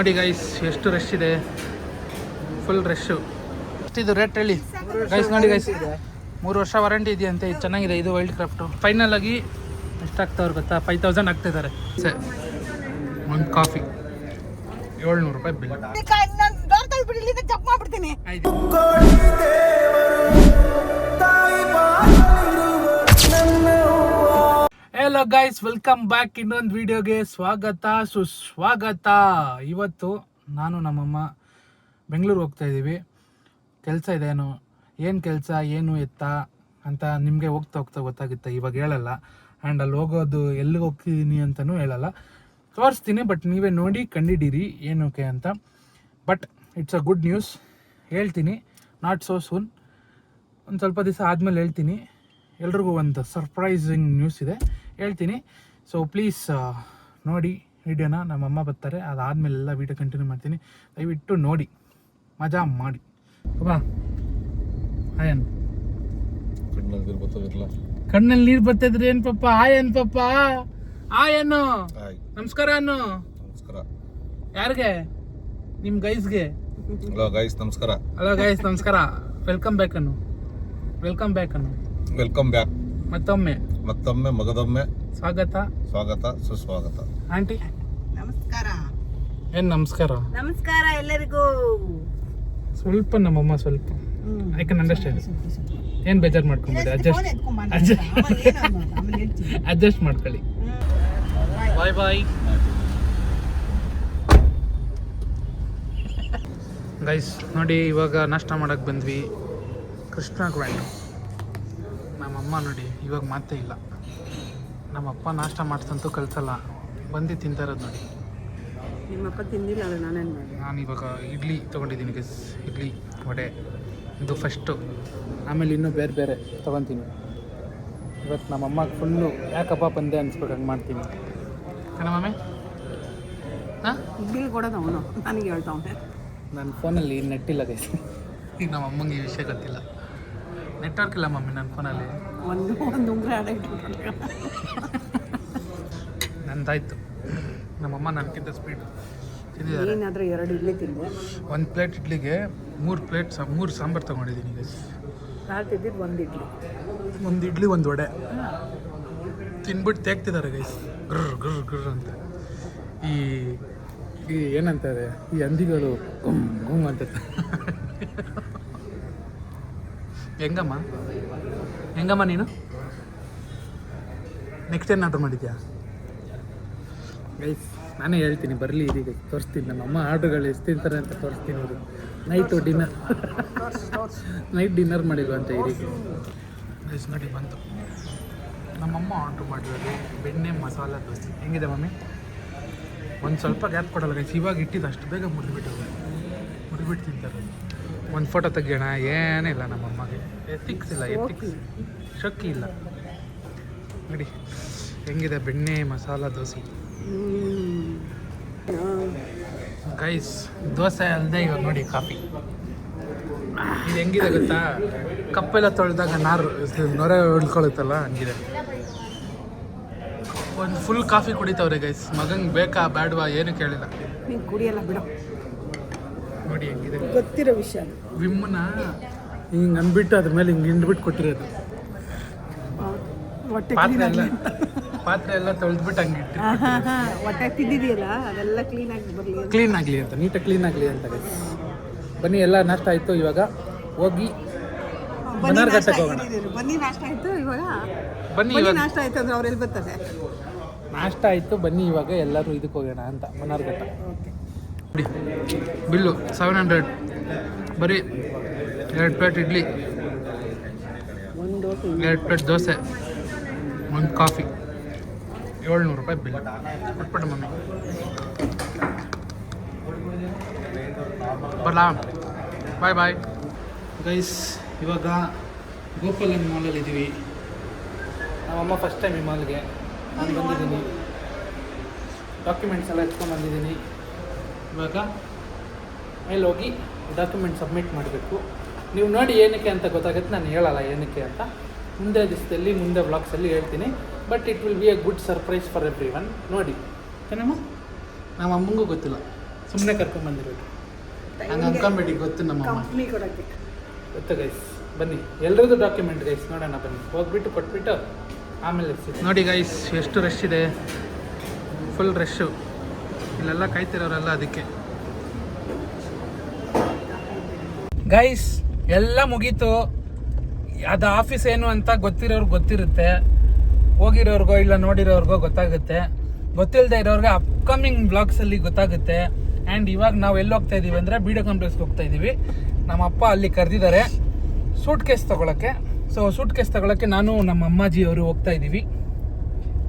ನೋಡಿ ಗೈಸ್ ಎಷ್ಟು ರಶ್ ಇದೆ, ಫುಲ್ ರಶ್ಶು. ಎಷ್ಟಿದು ರೇಟ್ ಹೇಳಿ ಗೈಸ್? ನೋಡಿ ಗೈಸ್, 3 ವರ್ಷ ವಾರಂಟಿ ಇದೆಯಂತೆ. ಇದು ಚೆನ್ನಾಗಿದೆ, ಇದು ವೈಲ್ಡ್ ಕ್ರಾಫ್ಟು. ಫೈನಲ್ ಆಗಿ ಎಷ್ಟಾಗ್ತಾವ್ರು ಗೊತ್ತಾ? 5000 ಆಗ್ತಿದ್ದಾರೆ. ಸರಿ, ಒಂದು ಕಾಫಿ 700 ರೂಪಾಯಿ bill. Hello guys, welcome back. ಇನ್ನೊಂದು ವಿಡಿಯೋಗೆ ಸ್ವಾಗತ ಸುಸ್ವಾಗತ. ಇವತ್ತು ನಾನು ನಮ್ಮಮ್ಮ ಬೆಂಗಳೂರು ಹೋಗ್ತಾ ಇದ್ದೀವಿ. ಕೆಲಸ ಇದೆ, ಏನು ಕೆಲಸ ಏನು ಎತ್ತ ಅಂತ ನಿಮಗೆ ಹೋಗ್ತಾ ಗೊತ್ತಾಗುತ್ತೆ. ಇವಾಗ ಹೇಳಲ್ಲ. ಆ್ಯಂಡ್ ಅಲ್ಲಿ ಹೋಗೋದು ಎಲ್ಲಿಗೆ ಹೋಗ್ತಿದ್ದೀನಿ ಅಂತಲೂ ಹೇಳಲ್ಲ, ತೋರಿಸ್ತೀನಿ. ಬಟ್ ನೀವೇ ನೋಡಿ ಕಂಡಿಡೀರಿ ಏನಕ್ಕೆ ಅಂತ. But it's a good news, ಹೇಳ್ತೀನಿ. ನಾಟ್ ಸೋ ಸೂನ್, ಒಂದು ಸ್ವಲ್ಪ ದಿವಸ ಆದಮೇಲೆ ಹೇಳ್ತೀನಿ. ಎಲ್ರಿಗೂ ಒಂದು ಸರ್ಪ್ರೈಸಿಂಗ್ ನ್ಯೂಸ್ ಇದೆ, ಹೇಳ್ತೀನಿ. ಸೊ ಪ್ಲೀಸ್ ನೋಡಿ ವಿಡಿಯೋನ. ನಮ್ಮಮ್ಮ ಬರ್ತಾರೆ, ಅದಾದಮೇಲೆ ಎಲ್ಲ ವೀಡಿಯೋ ಕಂಟಿನ್ಯೂ ಮಾಡ್ತೀನಿ. ದಯವಿಟ್ಟು ನೋಡಿ, ಮಜಾ ಮಾಡಿ. ಬಾ ಆಯನ್, ಕಣ್ಣಲ್ಲಿ ನೀರು ಬರ್ತಿದ್ರೆ ಏನು ಪಪ್ಪ? ಆಯನ್ ಪಪ್ಪ, ಆಯನು ನಮಸ್ಕಾರ ಅನ್ನು. ಯಾರಿಗೆ? ನಿಮ್ಮ ಗೈಸ್ಗೆ. ಹಲೋ ಗೈಸ್, ನಮಸ್ಕಾರ. ಹಲೋ ಗೈಸ್, ನಮಸ್ಕಾರ. ವೆಲ್ಕಮ್ ಬ್ಯಾಕ್ ಅನ್ನು. ವೆಲ್ಕಮ್ ಬ್ಯಾಕ್ ಅನ್ನು. Welcome back. ಮತ್ತೊಮ್ಮೆ ಮಗದೊಮ್ಮೆ ಸ್ವಾಗತ ಸುಸ್ವಾಗತ. ಆಂಟಿ ನಮಸ್ಕಾರ. ಏನ್ ನಮಸ್ಕಾರ? ನಮಸ್ಕಾರ ಎಲ್ಲರಿಗೂ. ಸ್ವಲ್ಪ ನಮ್ಮಮ್ಮ ಸ್ವಲ್ಪ ಐ ಕ್ಯಾನ್ ಅಂಡರ್ಸ್ಟ್ಯಾಂಡ್. ಏನ್ ಬೇಜಾರು ಮಾಡ್ಕೊಂಬೇಡಿ, ಅಡ್ಜಸ್ಟ್ ಮಾಡ್ಕೊಳ್ಳಿ. ಬಾಯ್ ಬಾಯ್ ಗೈಸ್. ನೋಡಿ, ಇವಾಗ ನಾಷ್ಟ ಮಾಡಕ್ಕೆ ಬಂದ್ವಿ ಕೃಷ್ಣ ಗ್ರ್ಯಾಂಡ್. ನಮ್ಮಮ್ಮ ನೋಡಿ ಇವಾಗ ಮಾತೇ ಇಲ್ಲ. ನಮ್ಮಪ್ಪ ನಾಷ್ಟ ಮಾಡ್ತಂತೂ ಕಳ್ಸಲ್ಲ, ಬಂದು ತಿಂತಾರದು ನೋಡಿ. ನಿಮ್ಮಪ್ಪ ತಿಂದಿಲ್ಲ, ನಾನೇನು ಮಾಡಿ. ನಾನು ಇವಾಗ ಇಡ್ಲಿ ತೊಗೊಂಡಿದ್ದೀನಿ ಗೈಸ್, ಇಡ್ಲಿ ವಡೆ. ಇದು ಫಸ್ಟು, ಆಮೇಲೆ ಇನ್ನೂ ಬೇರೆ ಬೇರೆ ತೊಗೊತೀನಿ. ಇವತ್ತು ನಮ್ಮಮ್ಮಗೆ ಫುಲ್ಲು ಯಾಕಪ್ಪ ಬಂದೆ ಅನ್ಸ್ಬೇಕು, ಹಂಗೆ ಮಾಡ್ತೀನಿ. ನಮ್ಮಮ್ಮೆ ಹಾಂ ಬಿಲ್ ಕೊಡೋದು ಅವನು ನನಗೆ ಹೇಳ್ತಾವನೆ. ನನ್ನ ಫೋನಲ್ಲಿ ನೆಟ್ ಇಲ್ಲ ಗೈಸ್. ಈಗ ನಮ್ಮ ಅಮ್ಮಂಗೆ ಈ ವಿಷಯ ಗೊತ್ತಿಲ್ಲ. ನೆಟ್ವರ್ಕ್ ಇಲ್ಲ ಮಮ್ಮಿ ನನ್ನ ಫೋನಲ್ಲಿ. ಒಂದು ಉಂಗ್ರೆ ಆಡ ಇಟ್ಬಿಟ್ಟು ನಂದಾಯ್ತು. ನಮ್ಮಮ್ಮ ನನಗಿಂತ ಸ್ಪೀಡ್ ತಿಂದಿದ್ದಾರೆ. ಏನಾದರೂ 2 ಇಡ್ಲಿ ತಿಂದೆ. 1 ಪ್ಲೇಟ್ ಇಡ್ಲಿಗೆ 3 ಸಾಂಬಾರು ತೊಗೊಂಡಿದ್ದೀನಿ ಗೈಸ್. ನಾನು ತಿಂದಿದ್ದು 1 ಇಡ್ಲಿ. 1 ಇಡ್ಲಿ 1 ವಡೆ ತಿನ್ಬಿಟ್ಟು ತೇಗ್ತಿದ್ದಾರೆ ಗೈಸ್, ಗ್ರರ್ ಗ್ರರ್ ಗ್ರರ್ ಅಂತ. ಈ ಏನಂತಾರೆ ಈ ಹಂದಿಗಳು ಗುಮ್ ಅಂತ. ಹೆಂಗಮ್ಮ ನೀನು ನೆಕ್ಸ್ಟ್ ಏನು ಆರ್ಡ್ರ್ ಮಾಡಿದ್ಯಾ ಗೈಸ್? ನಾನೇ ಹೇಳ್ತೀನಿ, ಬರಲಿ ಇದೀಗ ತೋರಿಸ್ತೀನಿ. ನಮ್ಮಮ್ಮ ಆರ್ಡ್ರ್ಗಳು ಎಷ್ಟು ತಿಂತಾರೆ ಅಂತ ತೋರಿಸ್ತೀನಿ. ಅವರು ನೈಟ್ ಡಿನ್ನರ್ ಮಾಡಿಲ್ವ ಅಂತ ಇದೀಗ ಗೈಸ್. ನೋಡಿ ಬಂತು ನಮ್ಮಮ್ಮ ಆರ್ಡ್ರ್ ಮಾಡಿರೋದು ಬೆಣ್ಣೆ ಮಸಾಲ ದೋಸೆ. ಹೆಂಗಿದೆ ಮಮ್ಮಿ? ಒಂದು ಸ್ವಲ್ಪ ಗ್ಯಾಪ್ ಕೊಡಲ್ಲ ಗೈಸ್. ಇವಾಗ ಇಟ್ಟಿದ್ದು ಅಷ್ಟು ಬೇಗ ಮುರಿಬಿಟ್ಟು ತಿಂತಾರೆ. ಒಂದು ಫೋಟೋ ತೆಗಿಯೋಣ, ಏನಿಲ್ಲ ನಮ್ಮಮ್ಮಗೆ. ಎಥಿಕ್ಸ್ ಇಲ್ಲ, ಶಕ್ಕಿ ಇಲ್ಲ. ನೋಡಿ ಹೆಂಗಿದೆ ಬೆಣ್ಣೆ ಮಸಾಲ ದೋಸೆ ಗೈಸ್. ದೋಸೆ ಅಲ್ಲದೆ ಇವಾಗ ನೋಡಿ ಕಾಫಿ. ಇದು ಹೆಂಗಿದೆ ಗೊತ್ತಾ? ಕಪ್ಪೆಲ್ಲ ತೊಳೆದಾಗ ನೊರೆ ಉಳ್ಕೊಳುತ್ತಲ್ಲ, ಹಂಗಿದೆ. ಒಂದು ಫುಲ್ ಕಾಫಿ ಕುಡಿತವ್ರೆ ಗೈಸ್. ಮಗಂಗೆ ಬೇಕಾ ಬೇಡವಾ ಏನು ಕೇಳಿಲ್ಲ. ನೀನು ಕುಡಿಯಲ್ಲ ಬಿಡು. ನೋಡಿ ಹೆಂಗಿದೆ, ಗೊತ್ತಿರೋ ವಿಷಯ. ವಿಮ್ಮನ ಹಿಂಗೆ ಅಂದ್ಬಿಟ್ಟು ಅದ್ರ ಮೇಲೆ ಹಿಂಗೆ ಹಿಂಡ್ಬಿಟ್ಟು ಕೊಟ್ಟಿರೋದು. ಪಾತ್ರೆ ಎಲ್ಲ ತೊಳೆದ್ಬಿಟ್ಟು ಹಂಗೆ ಇಟ್ಟು ಹೊಟ್ಟೆ ತಿಂದಿದೆಯಲ್ಲ, ಅದೆಲ್ಲ ಕ್ಲೀನ್ ಆಗಲಿ ಅಂತ, ನೀಟಾಗಿ ಕ್ಲೀನ್ ಆಗಲಿ ಅಂತ ಗೈಸ್. ಬನ್ನಿ, ಎಲ್ಲ ನಾಷ್ಟ ಆಯಿತು. ಇವಾಗ ಹೋಗಿ ಬನ್ನಾರ್ಘಟ್ಟಕ್ಕೆ ಹೋಗೋಣ. ಬನ್ನಿ, ನಾಷ್ಟ ಆಯಿತು. ಇವಾಗ ನಾಷ್ಟ ಆಯಿತು ಅಂದ್ರೆ ಅವ್ರು ಎಲ್ಲಿ ಬರ್ತಾರೆ? ನಾಷ್ಟ ಆಯಿತು, ಬನ್ನಿ ಇವಾಗ ಎಲ್ಲರೂ ಇದಕ್ಕೆ ಹೋಗೋಣ ಅಂತ, ಬನ್ನಾರ್ಘಟ್ಟ. ನೋಡಿ ಬಿಲ್ಲು 700. ಬರೀ 2 plate idli, 2 plate dosa, 1 coffee, 700 ರೂಪಾಯಿ ಬಿಲ್. ಕೊಟ್ಬಿಟ್ಟು ಮಮ್ಮಿ ಬರಲಾ? ಬಾಯ್ ಬಾಯ್ ಗೈಸ್. ಇವಾಗ ಗೋಪಾಲನ್ ಮಾಲಲ್ಲಿ ಇದ್ದೀವಿ. ನಮ್ಮಮ್ಮ ಫಸ್ಟ್ ಟೈಮ್ ಈ ಮಾಲ್ಗೆ. ನಾನು ಬಂದಿದ್ದೀನಿ, ಡಾಕ್ಯುಮೆಂಟ್ಸ್ ಎಲ್ಲ ಎತ್ಕೊಂಡು ಬಂದಿದ್ದೀನಿ. ಇವಾಗ ಮೇಲೆ ಹೋಗಿ ಡಾಕ್ಯುಮೆಂಟ್ ಸಬ್ಮಿಟ್ ಮಾಡಬೇಕು. ನೀವು ನೋಡಿ ಏನಕ್ಕೆ ಅಂತ ಗೊತ್ತಾಗುತ್ತೆ, ನಾನು ಹೇಳಲ್ಲ ಏನಕ್ಕೆ ಅಂತ. ಮುಂದೆ ದಿವಸದಲ್ಲಿ ಮುಂದೆ ವ್ಲಾಗ್ಸಲ್ಲಿ ಹೇಳ್ತೀನಿ. But it will be A good surprise for every one. ನೋಡಿ ಏನಮ್ಮ, ನಮ್ಮ ಅಮ್ಮಂಗೂ ಗೊತ್ತಿಲ್ಲ. ಸುಮ್ಮನೆ ಕರ್ಕೊಂಡ್ಬಂದಿರೋದು. ಹಂಗೆ ಅನ್ಕೊಂಬೇಡಿ, ಗೊತ್ತು ನಮ್ಮಮ್ಮ ಕಂಪ್ನಿ ಕೊಡೋಕ್ಕೆ. ಗೊತ್ತು ಗೈಸ್. ಬನ್ನಿ ಎಲ್ರದ್ದು ಡಾಕ್ಯುಮೆಂಟ್ ಗೈಸ್ ನೋಡೋಣ, ಬನ್ನಿ ಹೋಗ್ಬಿಟ್ಟು ಕೊಟ್ಬಿಟ್ಟು ಆಮೇಲೆ ನೋಡಿ ಗೈಸ್ ಎಷ್ಟು ರಶ್ ಇದೆ, ಫುಲ್ ರಶ್ಶು. ಇಲ್ಲೆಲ್ಲ ಕಾಯ್ತಿರೋರಲ್ಲ ಅದಕ್ಕೆ. ಗೈಸ್ ಎಲ್ಲ ಮುಗೀತು. ಅದು ಆಫೀಸ್ ಏನು ಅಂತ ಗೊತ್ತಿರೋರ್ಗೆ ಗೊತ್ತಿರುತ್ತೆ, ಹೋಗಿರೋರ್ಗೋ ಇಲ್ಲ ನೋಡಿರೋರ್ಗೋ ಗೊತ್ತಾಗುತ್ತೆ, ಗೊತ್ತಿಲ್ಲದೆ ಇರೋರ್ಗೆ ಅಪ್ಕಮಿಂಗ್ ಬ್ಲಾಗ್ಸಲ್ಲಿ ಗೊತ್ತಾಗುತ್ತೆ. ಆ್ಯಂಡ್ ಇವಾಗ ನಾವು ಎಲ್ಲಿ ಹೋಗ್ತಾ ಇದ್ದೀವಿ ಅಂದರೆ BDO ಕಾಂಪ್ಲೆಕ್ಸ್ಗೆ ಹೋಗ್ತಾ ಇದ್ದೀವಿ. ನಮ್ಮ ಅಪ್ಪ ಅಲ್ಲಿ ಕರೆದಿದ್ದಾರೆ ಸೂಟ್ ಕೇಸ್ ತೊಗೊಳಕ್ಕೆ. ಸೊ ಸೂಟ್ ಕೇಸ್ ತೊಗೊಳಕ್ಕೆ ನಾನು ನಮ್ಮ ಅಮ್ಮಾಜಿ ಅವರು ಹೋಗ್ತಾ ಇದ್ದೀವಿ.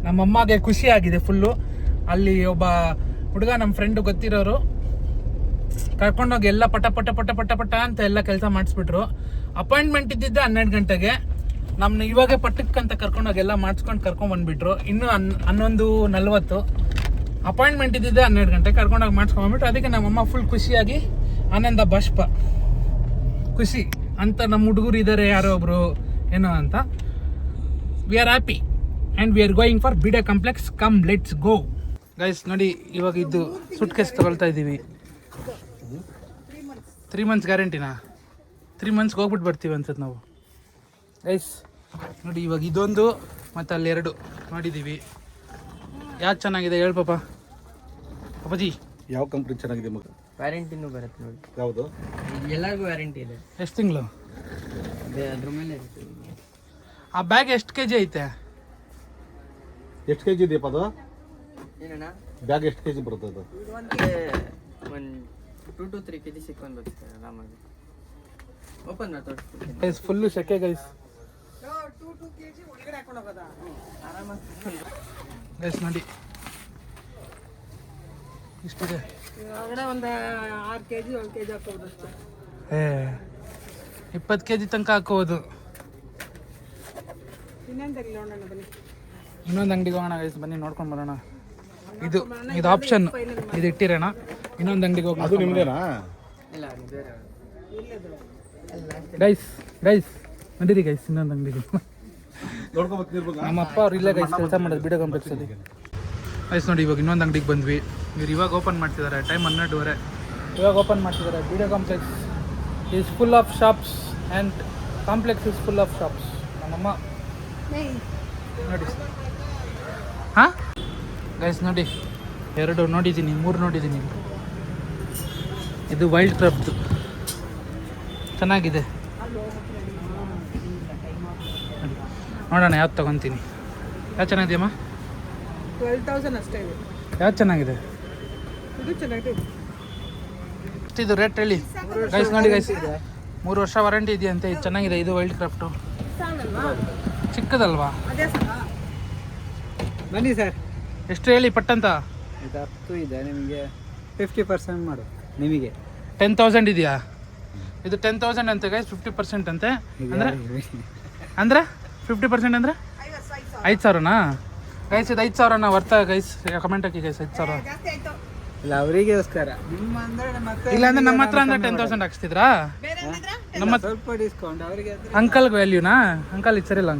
ನಮ್ಮ ಅಮ್ಮಗೆ ಖುಷಿ ಆಗಿದೆ ಫುಲ್ಲು. ಅಲ್ಲಿ ಒಬ್ಬ ಹುಡುಗ ನಮ್ಮ ಫ್ರೆಂಡು ಗೊತ್ತಿರೋರು ಕರ್ಕೊಂಡೋಗಿ ಎಲ್ಲ ಪಟ ಪಟ ಪಟ ಪಟ ಪಟ ಅಂತ ಎಲ್ಲ ಕೆಲಸ ಮಾಡಿಸ್ಬಿಟ್ರು. ಅಪಾಯಿಂಟ್ಮೆಂಟ್ ಇದ್ದಿದ್ದೆ 12 ಗಂಟೆಗೆ, ನಮ್ಮನ್ನ ಇವಾಗೆ ಪಟ್ಟಕ್ಕಂತ ಕರ್ಕೊಂಡೋಗಿ ಎಲ್ಲ ಮಾಡಿಸ್ಕೊಂಡು ಕರ್ಕೊಂಡ್ಬಂದ್ಬಿಟ್ರು. ಇನ್ನೂ 11:40 ಅಪಾಯಿಂಟ್ಮೆಂಟ್ ಇದ್ದಿದ್ದೆ 12 ಗಂಟೆಗೆ, ಕರ್ಕೊಂಡೋಗಿ ಮಾಡಿಸ್ಕೊಂಡ್ಬಿಟ್ರು. ಅದಕ್ಕೆ ನಮ್ಮಮ್ಮ ಫುಲ್ ಖುಷಿಯಾಗಿ ಆನಂದ ಬಾಷ್ಪ ಖುಷಿ ಅಂತ, ನಮ್ಮ ಹುಡುಗರು ಇದ್ದಾರೆ ಯಾರೋ ಒಬ್ರು ಏನೋ ಅಂತ. We are happy and we are going for BDO complex. Come let's go guys. ನೋಡಿ ಇವಾಗ ಇದು ಸೂಟ್ ಕೇಸ್ ತಗೊಳ್ತಾ ಇದ್ದೀವಿ. 3 months ಗ್ಯಾರಂಟಿನಾ? 3 monthsಗೆ ಹೋಗ್ಬಿಟ್ಟು ಬರ್ತೀವಿ ಅನ್ಸುತ್ತೆ ನಾವು ಗೈಸ್. ನೋಡಿ ಇವಾಗ ಇದೊಂದು ಮತ್ತು ಅಲ್ಲಿ 2 ಮಾಡಿದ್ದೀವಿ. ಯಾವ್ದು ಚೆನ್ನಾಗಿದೆ ಹೇಳು ಪಾಪ. ಅಪ್ಪಾಜಿ ಯಾವ ಕಂಪ್ನಿ ಚೆನ್ನಾಗಿದೆ ಮಗ? ವ್ಯಾರಂಟಿನೂ ಬರುತ್ತೆ ನೋಡಿ. ಯಾವುದು? ಎಲ್ಲರಿಗೂ ವ್ಯಾರಂಟಿ ಇದೆ. ಎಷ್ಟು ತಿಂಗಳು? ಅದ್ರ ಮೇಲೆ ಇರುತ್ತೆ. ಆ ಬ್ಯಾಗ್ ಎಷ್ಟು kg ಐತೆ? ಎಷ್ಟು ಕೆಜಿ ಇದೆಯಪ್ಪ ಅದು? ಏನಣ್ಣ ಬ್ಯಾಗ್ ಎಷ್ಟು ಕೆಜಿ ಬರುತ್ತೆ ಅದು? ಒಂದು 2 to 3 kg ಸಿಕ್ಕೊಂಡು ಬರುತ್ತೆ ಆರಾಮಾಗಿ. ಓಪನ್ ಮಾಡಿ ತೋರಿಸ್ತೀನಿ. ಗೈಸ್ ಫುಲ್ಲು ಸೆಕೆ ಗೈಸ್. 2 kg ಒಳಗಡೆ ಹಾಕೊಂಡು ಹೋಗೋದಾ? ಆರಾಮಾಗಿ ಗೈಸ್ ನೋಡಿ ಇಷ್ಟಿದೆ. ಒಳಗಡೆ ಒಂದು 6 kg 1 kg ಹಾಕೋದು ಅಷ್ಟೇ. 20 kg ತನಕ ಹಾಕೋದು. ಇನ್ನೊಂದು ನೋಡೋಣ ಬನ್ನಿ. ಇನ್ನೊಂದು ಅಂಗಡಿಗೆ ಹೋಗೋಣ ಗೈಸ್, ಬನ್ನಿ ನೋಡ್ಕೊಂಡು ಬರೋಣ. ಇದು ಆಪ್ಷನ್, ಇದು ಇಟ್ಟಿರೋಣ. ಇನ್ನೊಂದು ಅಂಗಡಿಗೆ ಹೋಗೋಣ. ಅದು ನಿಮ್ದೇನಾ? ಇಲ್ಲ ಅದು ಬೇರೆ. ಗೈಸ್ ನಡೀರಿ ಗೈಸ್, ಇನ್ನೊಂದು ಅಂಗಡಿಗೆ. ನೋಡ್ಕೊಬರ್ತಿರ್ಬೇಕು. ನಮ್ಮ ಅಪ್ಪ ಅವ್ರು ಇಲ್ಲೇ ಗೈಸ್ ಕೆಲಸ ಮಾಡೋದು BDO ಕಾಂಪ್ಲೆಕ್ಸಲ್ಲಿ. ಗೈಸ್ ನೋಡಿ ಇವಾಗ ಇನ್ನೊಂದು ಅಂಗಡಿಗೆ ಬಂದ್ವಿ. ಇವ್ರು ಇವಾಗ ಓಪನ್ ಮಾಡ್ತಿದ್ದಾರೆ, ಟೈಮ್ 12:30. ಇವಾಗ ಓಪನ್ ಮಾಡ್ತಿದ್ದಾರೆ. BDO complex is full of shops and complex is full of shops. ನಮ್ಮಮ್ಮ ನೋಡಿ. ಹಾಂ ಗೈಸ್ ನೋಡಿ 2 ನೋಡಿದ್ದೀನಿ, 3 ನೋಡಿದ್ದೀನಿ. ಇದು ವೈಲ್ಡ್ ಕ್ರಾಫ್ಟ್ದು ಚೆನ್ನಾಗಿದೆ. ನೋಡೋಣ ಯಾವ್ದು ತೊಗೊತೀನಿ. ಯಾವ್ದು ಚೆನ್ನಾಗಿದೆಯಮ್ಮ? 12,000 ಅಷ್ಟೇ ಇದೆ. ಯಾವ್ದು ಚೆನ್ನಾಗಿದೆ? ಇದು ಚೆನ್ನಾಗಿದೆ. ಇದು ರೇಟ್ ಹೇಳಿ ಗೈಸ್. ನೋಡಿ ಗೈಸ್ 3 ವರ್ಷ ವಾರಂಟಿ ಇದೆಯಂತೆ. ಇದು ಚೆನ್ನಾಗಿದೆ. ಇದು ವೈಲ್ಡ್ ಕ್ರಾಫ್ಟು ಚಿಕ್ಕದಲ್ವಾ? ಅದೇ ಸರ್. ಬನ್ನಿ ಸರ್. ಎಷ್ಟು ಹೇಳಿ ಪಟ್ಟಂತ? ಇದು 10 ಇದೆ, ನಿಮಗೆ 50% ಮಾಡು. ನಿಮಗೆ 10,000 ಇದೆಯಾ? ಇದು 10,000 ಅಂತೆ ಗೈಸ್, 50% ಅಂತೆ. ಅಂದರೆ 50% ಅಂದರೆ 5,000ನಾ ಗೈಸ್? ಇದು 5,000ನಾ ವರ್ತ ಗೈಸ್? ಕಮೆಂಟ್ ಹಾಕಿ ಗೈಸ್. 5,000 ಜಾಸ್ತಿ ಆಯ್ತು. ಇಲ್ಲ ಅವರಿಗೋಸ್ಕರ. ನಿಮ್ಮ ಅಂದ್ರೆ ಮತ್ತೆ ಇಲ್ಲ ಅಂದ್ರೆ ನಮ್ಮ ಹತ್ರ ಅಂದ್ರೆ 10,000 ಹಾಕ್ಸ್ತಿದ್ರಾ? ಬೇರೆ ಏನಿದ್ರ? ನಮ್ಮ ಸ್ವಲ್ಪ ಡಿಸ್ಕೌಂಟ್ ಅವರಿಗೆ. ಅಂಕಲ್ಗೆ ವ್ಯಾಲ್ಯೂನಾ? ಅಂಕಲ್ ಇದು ಸರಿಯಿಲ್ಲ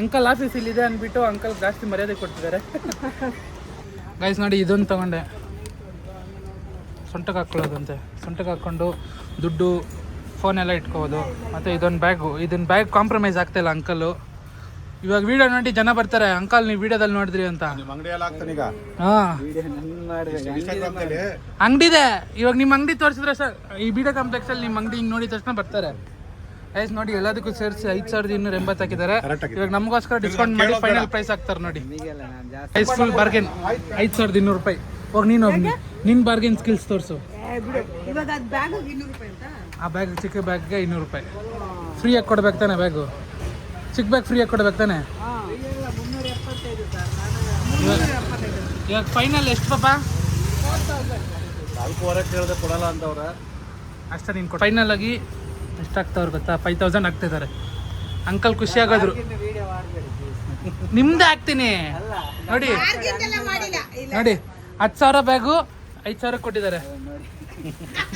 ಅಂಕಲ್ ಆಫೀಸ್ ಇಲ್ಲಿದೆ ಅಂದ್ಬಿಟ್ಟು ಅಂಕಲ್ ಜಾಸ್ತಿ ಮರ್ಯಾದೆ ಕೊಡ್ತಿದ್ದಾರೆ ಗೈಸ್. ನೋಡಿ ಇದೊಂದು ತೊಗೊಂಡೆ, ಸೊಂಟಕ್ಕೆ ಹಾಕ್ಕೊಳ್ಳೋದಂತೆ. ಸೊಂಟಕ್ಕೆ ಹಾಕ್ಕೊಂಡು ದುಡ್ಡು ಫೋನ್ ಎಲ್ಲ ಇಟ್ಕೋಬೋದು. ಮತ್ತು ಇದೊಂದು ಬ್ಯಾಗು. ಇದೊಂದು ಬ್ಯಾಗ್ ಕಾಂಪ್ರಮೈಸ್ ಆಗ್ತಾಯಿಲ್ಲ ಅಂಕಲ್ಲು. ಇವಾಗ ವಿಡಿಯೋ ನೋಡಿ ಜನ ಬರ್ತಾರೆ, ಅಂಕಲ್ ನೀವು ವಿಡಿಯೋದಲ್ಲಿ ನೋಡಿದ್ರಿ ಅಂತ. ನಿಮ್ಮ ಅಂಗಡಿಯಲ್ಲಿ ಆಗ್ತಾನೆ ಈಗ. ಹಾಂ ಮಾಡ್ಬೇಕು. ಅಂಗಡಿದೆ. ಇವಾಗ ನಿಮ್ಮ ಅಂಗಡಿ ತೋರಿಸಿದ್ರೆ ಸರ್, ಈ BDO ಕಾಂಪ್ಲೆಕ್ಸಲ್ಲಿ ನಿಮ್ಮ ಅಂಗಡಿ ಹಿಂಗೆ ನೋಡಿದ ತಕ್ಷಣ ಬರ್ತಾರೆ ಗೈಸ್. ನೋಡಿ ಎಲ್ಲದಕ್ಕೂ ಸೇರಿಸಿ 5,280 ಹಾಕಿದ್ದಾರೆ. ಇವಾಗ ನಮಗೋಸ್ಕರ ಡಿಸ್ಕೌಂಟ್ ಮಾಡಿ ಫೈನಲ್ ಪ್ರೈಸ್ ಹಾಕ್ತಾರೆ ನೋಡಿ ಗೈಸ್. ಫುಲ್ ಬಾರ್ಗೇನ್ 5,200 ರೂಪಾಯಿ. ಹೋಗಿ ನೀನು ಹೋಗಿ ನಿನ್ನ ಬಾರ್ಗೇನ್ ಸ್ಕಿಲ್ಸ್ ತೋರಿಸು. ಬಿಡು. ಇವಾಗ ಅದು ಬ್ಯಾಗ್ 200 ರೂಪಾಯಿ ಅಂತ. ಆ ಬ್ಯಾಗ್ ಚಿಕ್ಕ ಬ್ಯಾಗ್ಗೆ 200 ರೂಪಾಯಿ ಫ್ರೀಯಾಗಿ ಕೊಡ್ಬೇಕು ತಾನೆ? ಬ್ಯಾಗು ಚಿಕ್ಕ ಬ್ಯಾಗ್ ಫ್ರೀಯಾಗಿ ಕೊಡ್ಬೇಕು ತಾನೆ? ಇವಾಗ ಫೈನಲ್ ಎಷ್ಟು ಪಾಪ? 4,000 ಕೇಳಿದ್ರೆ ಕೊಡಲ್ಲ ಅಂತವ್ರ. ಅಷ್ಟೇ ನೀನು ಕೊಡು. ಫೈನಲ್ ಆಗಿ ಎಷ್ಟಾಗ್ತಾವ್ರು ಗೊತ್ತಾ? 5,000 ಆಗ್ತಿದ್ದಾರೆ. ಅಂಕಲ್ ಖುಷಿ ಆಗೋದ್ರು. ನಿಮ್ದೇ ಹಾಕ್ತೀನಿ ನೋಡಿ. ನೋಡಿ 10,000 ಬ್ಯಾಗು 5,000 ಕೊಟ್ಟಿದ್ದಾರೆ.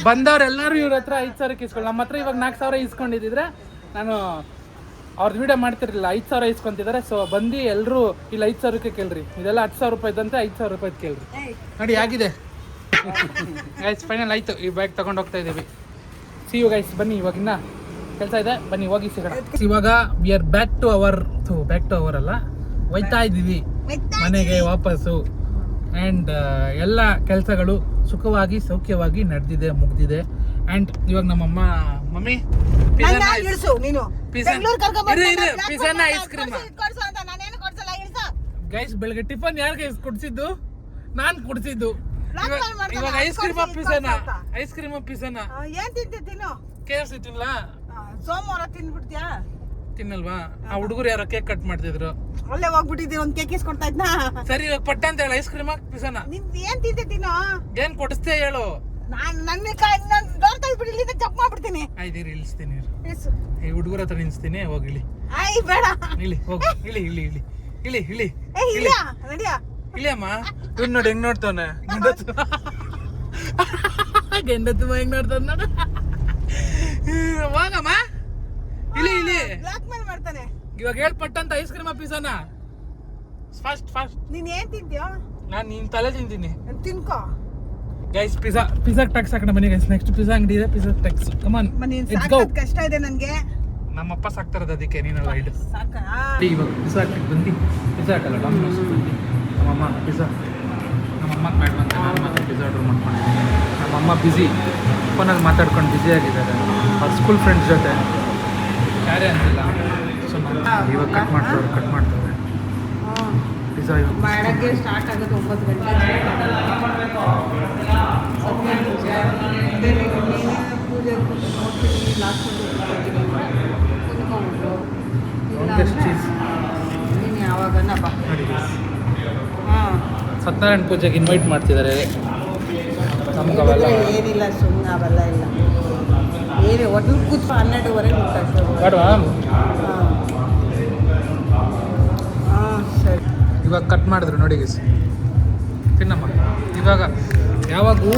ಬಂದವ್ರೆಲ್ಲರೂ ಇವ್ರ ಹತ್ರ 5,000 ಇಸ್ಕೊಳ್ಳಿ. ನಮ್ಮ ಹತ್ರ ಇವಾಗ 4,000 ಇಸ್ಕೊಂಡಿದ್ದಿದ್ರೆ ನಾನು ಅವ್ರದ್ದು ವಿಡಿಯೋ ಮಾಡ್ತಿರ್ಲಿಲ್ಲ. 5,000 ಇಸ್ಕೊಂತಿದ್ದಾರೆ. ಸೊ ಬಂದು ಎಲ್ಲರೂ ಇಲ್ಲಿ 5,000ಕ್ಕೆ ಕೇಳ್ರಿ. ಇದೆಲ್ಲ 10,000 ರೂಪಾಯಿದಂತೆ 5,000 ರೂಪಾಯಿ ಕೇಳ್ರಿ. ನೋಡಿ ಆಗಿದೆ. ಗೈಸ್ ಫೈನಲ್ ಆಯಿತು, ಈ ಬೈಕ್ ತಗೊಂಡು ಹೋಗ್ತಾ ಇದ್ದೀವಿ. ಸಿ ಯು ಗೈಸ್, ಬನ್ನಿ ಇವಾಗಿನ್ನ ಕೆಲಸ ಇದೆ, ಬನ್ನಿ ಹೋಗಿ ಸಿಗೋಣ. ಇವಾಗ we are back to our ಅಲ್ಲ, ಹೋಯ್ತಾ ಇದ್ದೀವಿ ಮನೆಗೆ ವಾಪಸ್ಸು. ಆ್ಯಂಡ್ ಎಲ್ಲ ಕೆಲಸಗಳು ಸುಖವಾಗಿ ಸೌಖ್ಯವಾಗಿ ನಡೆದಿದೆ, ಮುಗ್ದಿದೆ. ಆ್ಯಂಡ್ ಇವಾಗ ನಮ್ಮಮ್ಮ ಮಮ್ಮಿ ಪಿಜ್ಜಾನ ಐಸ್ ಕ್ರೀಮ್. ಗೈಸ್ ಬೆಳಗ್ಗೆ ಟಿಫನ್ ಯಾರಿಗೆ ಕೊಡ್ಸಿದ್ದು? ನಾನ್ ಕೊಡ್ಸಿದ್ದು. ಇವಾಗ ಐಸ್ ಕ್ರೀಮ್ ಪಿಜ್ಜಾನ ಏನ್ ತಿಂತಿದ್ದೀನೋ KFC ತಿನ್ಲಾ? ಸೋಮವಾರ ತಿನ್ಬಿಡ್ತೀಯಾ? ತಿನ್ನಲ್ವಾ? ಆ ಹುಡುಗರು ಯಾರೋ ಕೇಕ್ ಕಟ್ ಮಾಡ್ತಿದ್ರು, ಅಲ್ಲೇ ಹೋಗ್ಬಿಟ್ಟಿದ್ದೆ, ಒಂದ್ ಕೇಕ್ ಇಸ್ಕೊಡ್ತಾ ಇದ್ನಾ? ಸರಿ ಇವಾಗ ಪಟ್ಟ ಅಂತ ಹೇಳ, ಐಸ್ ಕ್ರೀಮ್ ಪಿಜ್ಜಾನ ನಿನ್ ಏನ್ ತಿಂತಿದ್ದೀನೋ? ಏನ್ ಕೊಡಿಸ್ತೇ ಹೇಳು. ನಾನ್ ಡೋರ್ ತೆಗ್ದ್ಬಿಟ್ಟು ಇಲ್ಲಿಂದ ಚಪ್ ಮಾಡ್ಬಿಡ್ತೀನಿ. ಆಯ್ತು ಇಳಿಸ್ತೀನಿ, ಈ ಹುಡುಗರ ಹತ್ರ ನಿಲ್ಸ್ತೀನಿ, ಹೋಗಿ ಇಳಿ. ಆಯ್ ಬೇಡ, ಇಳಿ ಹೋಗಿ, ಇಳಿ ಇಳಿ ಇಳಿ ಇಳಿ ಇಳಿ ಏ ಇಲ್ಲ ನಡಿಯಾ. ಇಳಿಯಮ್ಮ. ಇವ್ನು ನೋಡಿ ಹೆಂಗ್ ನೋಡ್ತಾನೆ, ಗೆಂಡತ್ತು ಹೆಂಗ್ ನೋಡ್ತಾನ ನೋಡು. ಹೋಗಮ್ಮ, ಇಳಿ ಇಳಿ. ಬ್ಲಾಕ್ ಮೇಲ್ ಮಾಡ್ತಾನೆ. ಇವಾಗ ಹೇಳ್ಪಟ್ಟಂತ ಐಸ್ ಕ್ರೀಮ್ ಪಿಜ್ಜಾನ ಫಾಸ್ಟ್ ಫಾಸ್ಟ್. ನೀನ್ ಏನ್ ತಿಂತೀಯೋ? ನಾನು ನಿನ್ ತಲೆ ತಿಂತೀನಿ. ತಿನ್ಕೋ ಗೈಸ್. ಪಿಜ್ಜಾ ಟ್ಯಾಕ್ಸ್ ಹಾಕೋಣ ಬನ್ನಿ ಗೈಸ್. ನೆಕ್ಸ್ಟ್ ಪಿಜ್ಜಾ ಅಂಗಡಿ ಇದೆ, pizza tax. Come on let's go. ಕಷ್ಟ ಇದೆ ನನ್ಗೆ. ನಮ್ಮಪ್ಪ ಸಾಕ್ತಾರದು, ಅದಕ್ಕೆ ನೀನೆಲ್ಲ ಇಡು. ಸಾಕ ಇವಾಗ ಪಿಜ್ಜಾ ಹಾಕ್ಲಿಕ್ಕೆ ಬಂದು, ಪಿಜ್ಜಾ ಹಾಕಲ್ಲ ಡಾಮಿನೋಸ್ ಬಂದು ನಮ್ಮಮ್ಮ ಪಿಜ್ಜಾ, ನಮ್ಮಮ್ಮ ಬ್ಯಾಡ್ ಬಂತ, ನಾನು ಮಾತ್ರ ಪಿಜ್ಜಾ ಆರ್ಡ್ರ್ ಮಾಡ್ಕೊಂಡಿದ್ದೀನಿ. ನಮ್ಮಮ್ಮ ಬ್ಯುಸಿ, ಫೋನಲ್ಲಿ ಮಾತಾಡ್ಕೊಂಡು ಬ್ಯುಸಿ ಆಗಿದ್ದಾರೆ ಅವ್ರ ಸ್ಕೂಲ್ ಫ್ರೆಂಡ್ಸ್ ಜೊತೆ, ಯಾರೇ ಅಂತಿಲ್ಲ. ಸೊ ಇವಾಗ ಕಟ್ ಮಾಡ್ತಾರೆ ಪಿಜ್ಜಾ. ಇವಾಗ ಬೆಳಗ್ಗೆ ಸ್ಟಾರ್ಟ್ ಆಗೋದು 9 ಗಂಟೆ. ಪೂಜೆ ನೋಡ್ತೀನಿ, ಲಾಸ್ಟ್ ಚೀಸ್ ನೀನು ಯಾವಾಗನ ಬಾ. ನೋಡಿ ಹಾಂ, ಸತ್ಯನಾರಾಯಣ ಪೂಜೆಗೆ ಇನ್ವೈಟ್ ಮಾಡ್ತಿದ್ದಾರೆ ನಮ್ಗೆ. ಅವೆಲ್ಲ ಏನಿಲ್ಲ, ಸುಮ್ಮನೆ ಅವೆಲ್ಲ ಇಲ್ಲ. ಏನೇ ಹೋಟೆಲ್ ಕೂತ್ 12:30 ಊಟ. ಬೇಡವಾ? ಹಾಂ ಸರಿ. ಇವಾಗ ಕಟ್ ಮಾಡಿದ್ರು ನೋಡಿ ಗೈಸ್, ತಿನ್ನಮ್ಮ. ಇವಾಗ ಯಾವಾಗೂ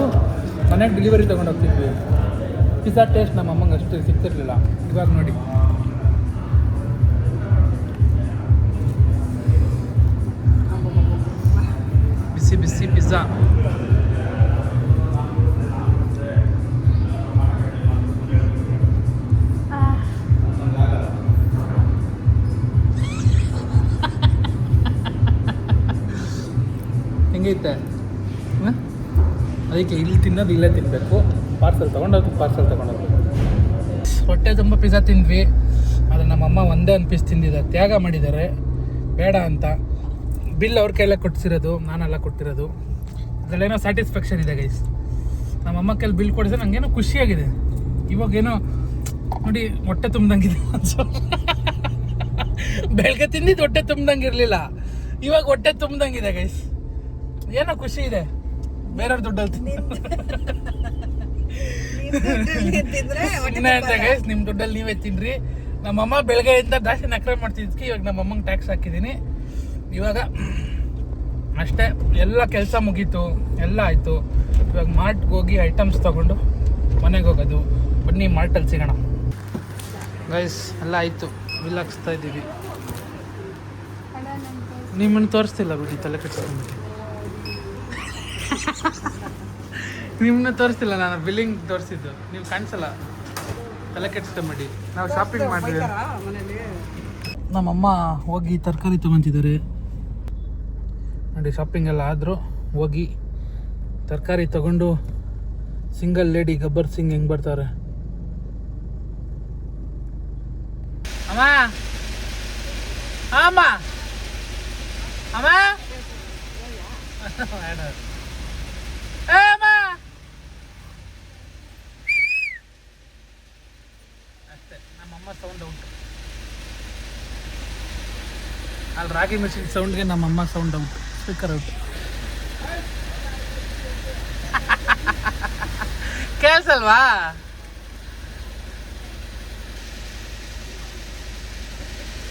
ಮನೆಗೆ ಡೆಲಿವರಿ ತೊಗೊಂಡು ಹೋಗ್ತಿದ್ವಿ, ಪಿಜ್ಜಾ ಟೇಸ್ಟ್ ನಮ್ಮ ಅಮ್ಮಂಗೆ ಅಷ್ಟು ಸಿಗ್ತಿರ್ಲಿಲ್ಲ. ಇವಾಗ ನೋಡಿ ಬಿಸಿ ಬಿಸಿ ಪಿಜ್ಜಾ. ಹೆಂಗೈತೆ? ಅದಕ್ಕೆ ಇಲ್ಲಿ ತಿನ್ನೋದು ಇಲ್ಲೇ ತಿನ್ನಬೇಕು. ಪಾರ್ಸಲ್ ತೊಗೊಂಡೋಗಿ ಹೊಟ್ಟೆ ತುಂಬ ಪಿಜ್ಜಾ ತಿಂದ್ವಿ. ಆದರೆ ನಮ್ಮಮ್ಮ ಒಂದೇ ಒಂದು ಪೀಸ್ ತಿಂದಿದ್ದಾರೆ, ತ್ಯಾಗ ಮಾಡಿದ್ದಾರೆ ಬೇಡ ಅಂತ. ಬಿಲ್ ಅವ್ರ ಕೈಲೇ ಕೊಡ್ಸಿರೋದು, ನಾನೆಲ್ಲ ಕೊಡ್ತಿರೋದು. ಅದರಲ್ಲೇನೋ ಸ್ಯಾಟಿಸ್ಫ್ಯಾಕ್ಷನ್ ಇದೆ ಗೈಸ್. ನಮ್ಮಮ್ಮ ಕೈಲಿ ಬಿಲ್ ಕೊಡಿದ್ರೆ ನನಗೇನೋ ಖುಷಿಯಾಗಿದೆ. ಇವಾಗೇನೋ ನೋಡಿ ಹೊಟ್ಟೆ ತುಂಬ್ದಂಗಿದೆ. ಬೆಳಗ್ಗೆ ತಿಂದಿದ್ದು ಹೊಟ್ಟೆ ತುಂಬ್ದಂಗೆ ಇರಲಿಲ್ಲ, ಇವಾಗ ಹೊಟ್ಟೆ ತುಂಬ್ದಂಗಿದೆ ಗೈಸ್. ಏನೋ ಖುಷಿ ಇದೆ. ಬೇರೆಯವ್ರ ದುಡ್ಡಲ್ಲಿ ಗೈಸ್, ನಿಮ್ಮ ದುಡ್ಡಲ್ಲಿ ನೀವೇ ತಿನ್ರಿ. ನಮ್ಮಮ್ಮ ಬೆಳಗ್ಗೆಯಿಂದ ಜಾಸ್ತಿ ನಕರೆ ಮಾಡ್ತಿದ್ದಕ್ಕೆ ಇವಾಗ ನಮ್ಮಮ್ಮಂಗೆ ಟ್ಯಾಕ್ಸ್ ಹಾಕಿದ್ದೀನಿ. ಇವಾಗ ಅಷ್ಟೇ, ಎಲ್ಲ ಕೆಲಸ ಮುಗೀತು, ಎಲ್ಲ ಆಯಿತು. ಇವಾಗ ಮಾರ್ಟ್ಗೆ ಹೋಗಿ ಐಟಮ್ಸ್ ತೊಗೊಂಡು ಮನೆಗೆ ಹೋಗೋದು. ಬನ್ನಿ ಮಾರ್ಟಲ್ಲಿ ಸಿಗೋಣ ಗೈಸ್. ಎಲ್ಲ ಆಯಿತು, ಬಿಲ್ ಹಾಕ್ಸ್ತಾ ಇದ್ದೀವಿ. ನಿಮ್ಮನ್ನು ತೋರಿಸ್ತಿಲ್ಲ ಬಿಡಿ, ತಲೆ ಕೆಡಿಸ್ಕೊಂಡ್ಬಿಟ್ಟು. ನಿಮ್ಮನ್ನ ತೋರಿಸ್ತಿಲ್ಲ, ನಾನು ಬಿಲ್ಲಿಂಗ್ ತೋರಿಸಿದ್ದು, ನೀವು ಕಾಣಿಸಲ್ಲ, ತಲೆ ಕೆಡಿಸ್ಕೊಂಬಿಡಿ. ನಾವು ಶಾಪಿಂಗ್ ಮಾಡಿದ್ವಿ. ನಮ್ಮಮ್ಮ ಹೋಗಿ ತರಕಾರಿ ತೊಗೊತಿದ್ದಾರೆ ನೋಡಿ. ಶಾಪಿಂಗ್ ಎಲ್ಲ ಆದರೂ ಹೋಗಿ ತರಕಾರಿ ತೊಗೊಂಡು, ಸಿಂಗಲ್ ಲೇಡಿ ಗಬ್ಬರ್ ಸಿಂಗ್ ಹೆಂಗೆ ಬರ್ತಾರೆ. ಅಮ್ಮ ಅಮ್ಮ ಅಮ್ಮ ಅಷ್ಟೇ, ನಮ್ಮಮ್ಮ ಸೌಂಡ್ ಔಟ್. ಅಲ್ಲಿ ರಾಗಿ ಮಿಷಿನ್ ಸೌಂಡ್ಗೆ ನಮ್ಮಮ್ಮ ಸೌಂಡ್ ಔಟ್, ಸ್ಪೀಕರ್ ಔಟ್. ಕೇಳಿಸಲ್ವಾ?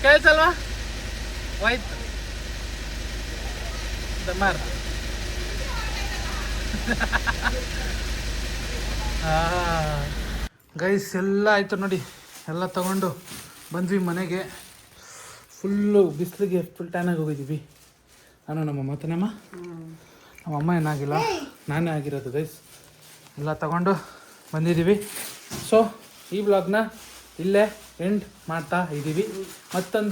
ಕೇಳಿಸಲ್ವಾ? ಹೋಯ್ತು ದಮಾರ್. ಗೈಸ್ ಎಲ್ಲ ಆಯಿತು ನೋಡಿ, ಎಲ್ಲ ತಗೊಂಡು ಬಂದ್ವಿ ಮನೆಗೆ. ಫುಲ್ಲು ಬಿಸಿಲಿಗೆ ಫುಲ್ ಟ್ಯಾನಾಗಿ ಹೋಗಿದ್ದೀವಿ ನಾನು, ನಮ್ಮಮ್ಮ. ತಾನಮ್ಮ? ನಮ್ಮಮ್ಮ ಏನಾಗಿಲ್ಲ. ನಾನೇ ಆಗಿರೋದು ಗೈಸ್. ಎಲ್ಲ ತಗೊಂಡು ಬಂದಿದ್ದೀವಿ. ಸೊ ಈ ವ್ಲಾಗ್ನ ಇಲ್ಲೇ ಎಂಡ್ ಮಾಡ್ತಾ ಇದ್ದೀವಿ.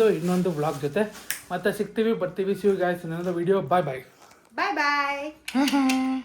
ಇನ್ನೊಂದು ವ್ಲಾಗ್ ಜೊತೆ ಮತ್ತೆ ಸಿಗ್ತೀವಿ, ಬರ್ತೀವಿ. See you guys in another video. Bye bye. Bye bye.